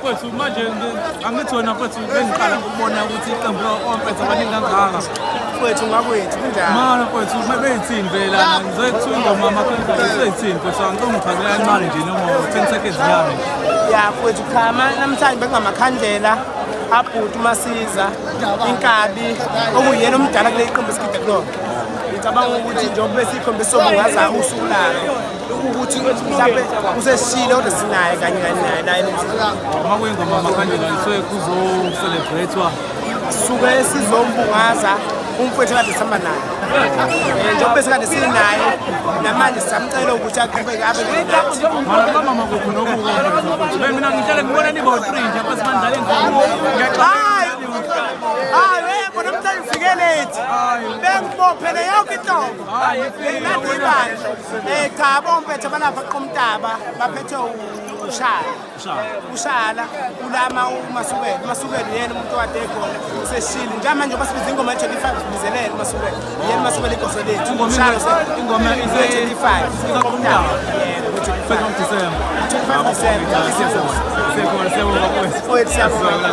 Kwethu manje angithona kwethu bengiqala ukubona ukuthi iqembu lompetha abaningi kangaka. Kwethu ngakwethu kunjani? Mana kwethu mebeyithini vele lana ngizokuthiwa ingoma amakhanda iseyithini kwethu angicela ngichazela kancane nje noma 10 seconds nyame. Ya kwethu khama namhlanje bengamakhandlela abhuti masiza inkabi okuyena omdala kule iqembu esikide kulona. Ngicabanga ukuthi njengoba besikhombisa sobungaza usulala ukuthi mhlawumbe useshilo kodwa sinaye kanye naye naye uma kuyingoma amakhandlela isuke kuzo-celebrate-wa suke sizombungaza umfowethu kade sihamba naye njengoba besikade sinaye namanje siyamcela ukuthi aqhubeke abe nathi. mana kamama kuphi nokuthi mina ngitshele ngibona nibo-3 nje kwasimandlala ingoma hayi yebo namhlanje ufike late bengibophele yonke inhlobo nathi ibandla cha bompethe balapha qomtaba baphethe ushala ulama umasukela yena umuntu kade ekhona useshile njengamanje basibiza ingoma ye-25 sibizelele umasukela yena umasukela igoso lethu ingoma ise-25 qomtaba yena December. 25 December Siyabonga kwethu. siyabonga.